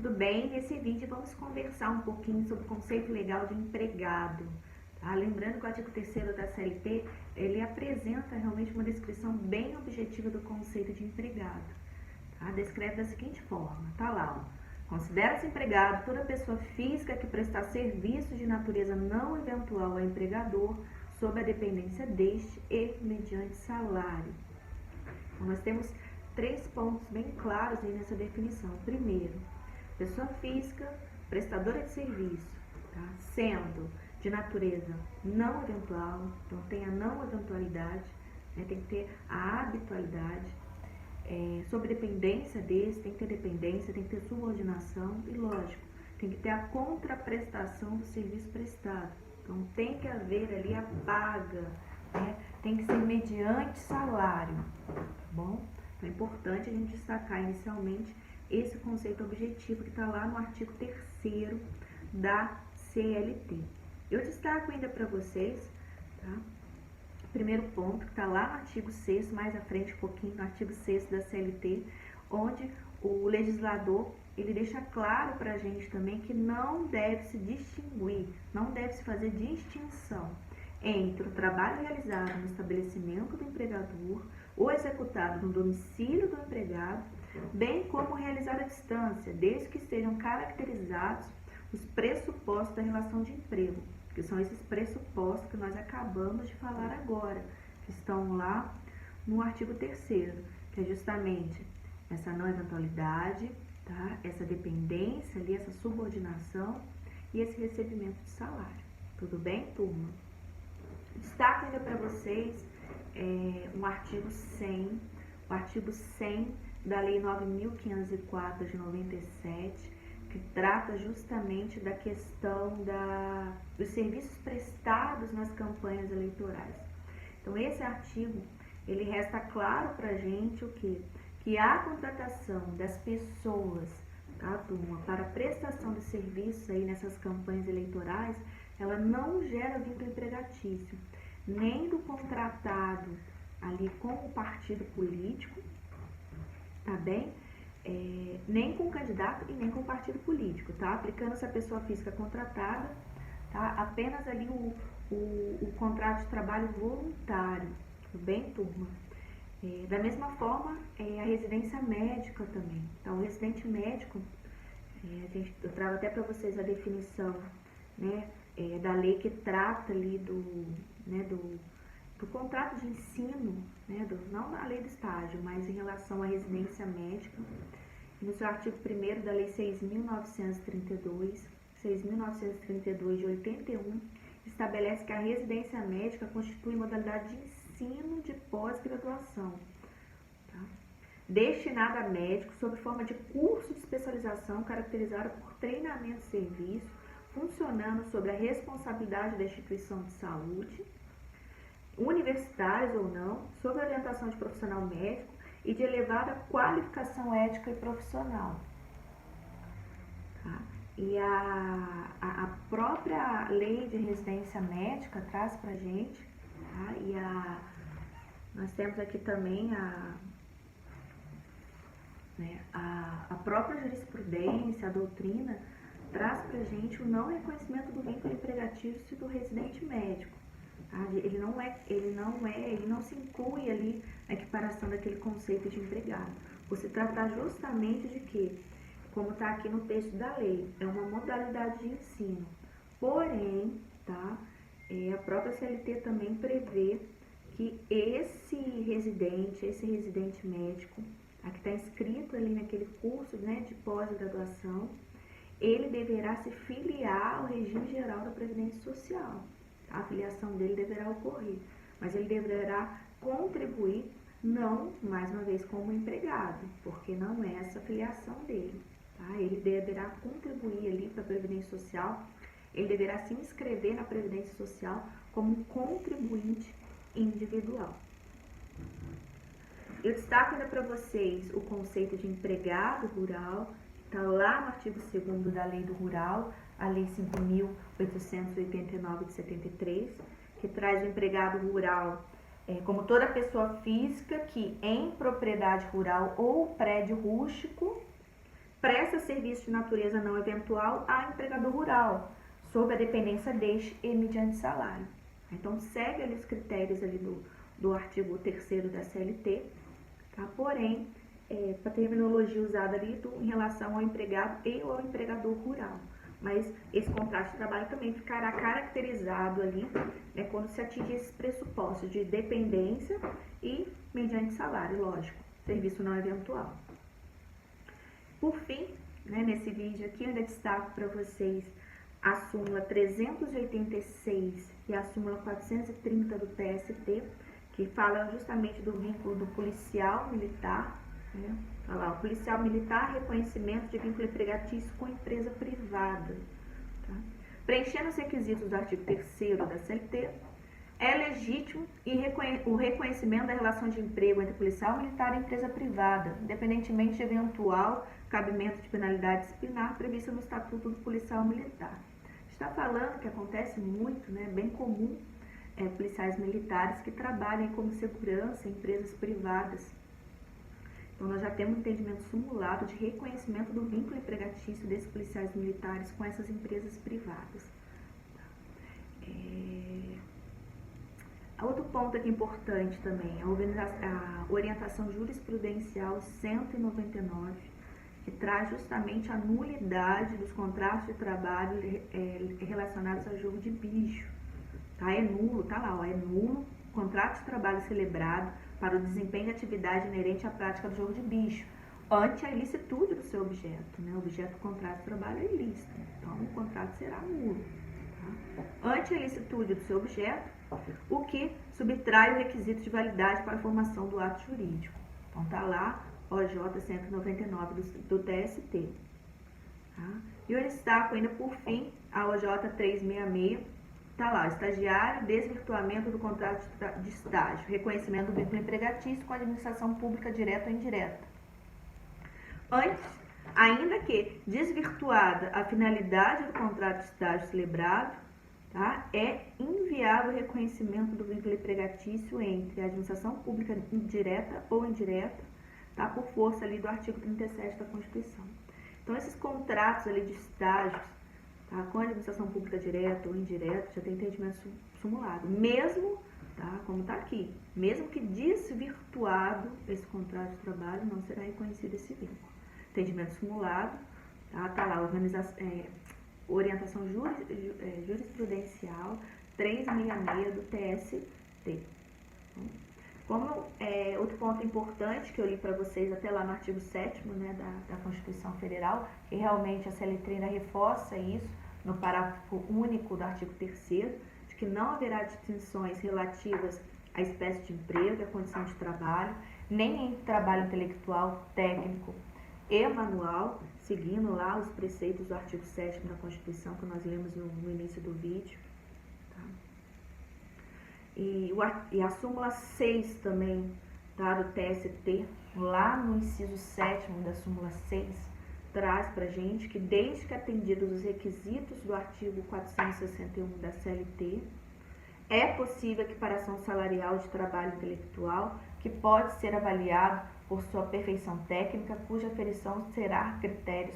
Tudo bem? Nesse vídeo vamos conversar um pouquinho sobre o conceito legal de empregado. Tá? Lembrando que o artigo 3º da CLT, ele apresenta realmente uma descrição bem objetiva do conceito de empregado. Tá? Descreve da seguinte forma, tá lá, ó. Considera-se empregado toda pessoa física que prestar serviço de natureza não eventual ao empregador, sob a dependência deste e mediante salário. Então, nós temos 3 pontos bem claros aí nessa definição. Primeiro, pessoa física prestadora de serviço, tá? Sendo de natureza não eventual, então tem a não eventualidade, né? Tem que ter a habitualidade, sob dependência desse, tem que ter dependência, tem que ter subordinação e, lógico, tem que ter a contraprestação do serviço prestado. Então tem que haver ali a paga, né? Tem que ser mediante salário, tá bom? Então é importante a gente destacar inicialmente esse conceito objetivo que está lá no artigo 3º da CLT. Eu destaco ainda para vocês, tá? Primeiro ponto que está lá no artigo 6º, mais à frente um pouquinho, no artigo 6º da CLT, onde o legislador ele deixa claro para a gente também que não deve se distinguir, não deve se fazer distinção entre o trabalho realizado no estabelecimento do empregador ou executado no domicílio do empregado, bem como realizado à distância, desde que estejam caracterizados os pressupostos da relação de emprego, que são esses pressupostos que nós acabamos de falar agora, que estão lá no artigo 3º, que é justamente essa não eventualidade, tá? Essa dependência ali, essa subordinação e esse recebimento de salário. Tudo bem, turma? Destaco ainda para vocês um artigo 100, o artigo 100 da Lei 9.504 de 97, que trata justamente da questão dos serviços prestados nas campanhas eleitorais. Então, esse artigo, ele resta claro para a gente o quê? Que a contratação das pessoas, tá, turma, para prestação de serviços aí nessas campanhas eleitorais, ela não gera vínculo empregatício, nem do contratado ali com o partido político, tá bem? Nem com o candidato e nem com o partido político, tá? Aplicando-se a pessoa física contratada, tá? Apenas ali o contrato de trabalho voluntário, tudo bem, turma? Da mesma forma, a residência médica também. Então, o residente médico, eu trago até para vocês a definição, né, da lei que trata ali do contrato de ensino, né, não a lei do estágio, mas em relação à residência médica. No seu artigo 1º da Lei 6.932 de 81, estabelece que a residência médica constitui modalidade de ensino de pós-graduação, tá? Destinada a médicos sob forma de curso de especialização caracterizado por treinamento e serviço, funcionando sob a responsabilidade da instituição de saúde, universitários ou não, sob a orientação de profissional médico e de elevada qualificação ética e profissional. Tá? E a própria lei de residência médica traz para a gente, tá? E nós temos aqui também a própria jurisprudência, a doutrina, traz para a gente o não reconhecimento do vínculo empregatício do residente médico. Tá? Ele não se inclui ali na equiparação daquele conceito de empregado. Por se tratar justamente de que, como está aqui no texto da lei, é uma modalidade de ensino. Porém, tá? A própria CLT também prevê que esse residente médico, tá? Que está inscrito ali naquele curso, né, de pós-graduação, ele deverá se filiar ao regime geral da Previdência Social. A filiação dele deverá ocorrer, mas ele deverá contribuir, não, mais uma vez, como empregado, porque não é essa a filiação dele. Tá? Ele deverá contribuir ali para a Previdência Social, ele deverá se inscrever na Previdência Social como contribuinte individual. Eu destaco ainda para vocês o conceito de empregado rural, que está lá no artigo 2º da Lei do Rural, a Lei 5.889 de 73, que traz o empregado rural como toda pessoa física que, em propriedade rural ou prédio rústico, presta serviço de natureza não eventual a empregador rural, sob a dependência deste e mediante salário. Então, segue ali os critérios ali do artigo 3º da CLT, tá? Porém, para a terminologia usada ali em relação ao empregado e ao empregador rural. Mas esse contrato de trabalho também ficará caracterizado ali, né, quando se atingir esses pressupostos de dependência e mediante salário, lógico, serviço não eventual. Por fim, né, nesse vídeo aqui, eu ainda destaco para vocês a súmula 386 e a súmula 430 do TST, que fala justamente do vínculo do policial militar, né? Olha lá, o policial militar, reconhecimento de vínculo empregatício com empresa privada. Tá? Preenchendo os requisitos do artigo 3º da CLT, é legítimo o reconhecimento da relação de emprego entre policial militar e empresa privada, independentemente de eventual cabimento de penalidade disciplinar prevista no Estatuto do Policial Militar. Está falando que acontece muito, né, bem comum, policiais militares que trabalham como segurança em empresas privadas. Então, nós já temos um entendimento simulado de reconhecimento do vínculo empregatício desses policiais militares com essas empresas privadas. Outro ponto aqui importante também, a orientação jurisprudencial 199, que traz justamente a nulidade dos contratos de trabalho relacionados ao jogo de bicho. Tá? É nulo, tá lá, ó, é nulo contrato de trabalho celebrado para o desempenho de atividade inerente à prática do jogo de bicho, ante a ilicitude do seu objeto, né? O objeto do contrato de trabalho é ilícito, então o contrato será nulo. Tá? Ante a ilicitude do seu objeto, o que subtrai o requisito de validade para a formação do ato jurídico. Então tá lá, OJ 199 do TST. Tá? E eu destaco ainda por fim a OJ 366, tá lá, estagiário, desvirtuamento do contrato de estágio, reconhecimento do vínculo empregatício com a administração pública direta ou indireta. Antes, ainda que desvirtuada a finalidade do contrato de estágio celebrado, tá, é inviável o reconhecimento do vínculo empregatício entre a administração pública direta ou indireta, tá, por força ali do artigo 37 da Constituição. Então, esses contratos ali de estágios, tá, com a administração pública direta ou indireta, já tem entendimento simulado. Mesmo, tá, como está aqui, mesmo que desvirtuado esse contrato de trabalho, não será reconhecido esse vínculo. Entendimento simulado, tá lá, orientação jurisprudencial 366 do TST. Como outro ponto importante que eu li para vocês até lá no artigo 7º, né, da Constituição Federal, que realmente a CLT ainda reforça isso no parágrafo único do artigo 3º, de que não haverá distinções relativas à espécie de emprego, à condição de trabalho, nem entre trabalho intelectual, técnico e manual, seguindo lá os preceitos do artigo 7º da Constituição que nós lemos no início do vídeo. Tá? E a súmula 6 também, tá, do TST, lá no inciso 7º da súmula 6, traz pra gente que desde que atendidos os requisitos do artigo 461 da CLT, é possível a equiparação salarial de trabalho intelectual, que pode ser avaliado por sua perfeição técnica, cuja aferição será critérios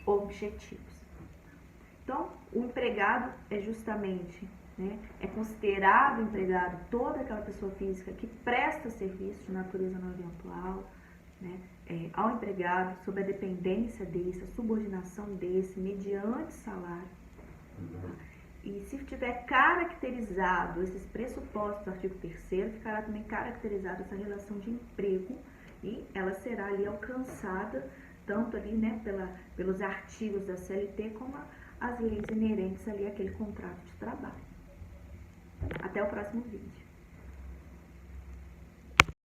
objetivos. Então, o empregado é justamente, né, é considerado empregado toda aquela pessoa física que presta serviço de natureza não eventual, né, ao empregado, sob a dependência desse, a subordinação desse, mediante salário. Tá? E se tiver caracterizado esses pressupostos do artigo 3º, ficará também caracterizada essa relação de emprego e ela será ali alcançada tanto ali, né, pelos artigos da CLT como as leis inerentes ali àquele contrato de trabalho. Até o próximo vídeo.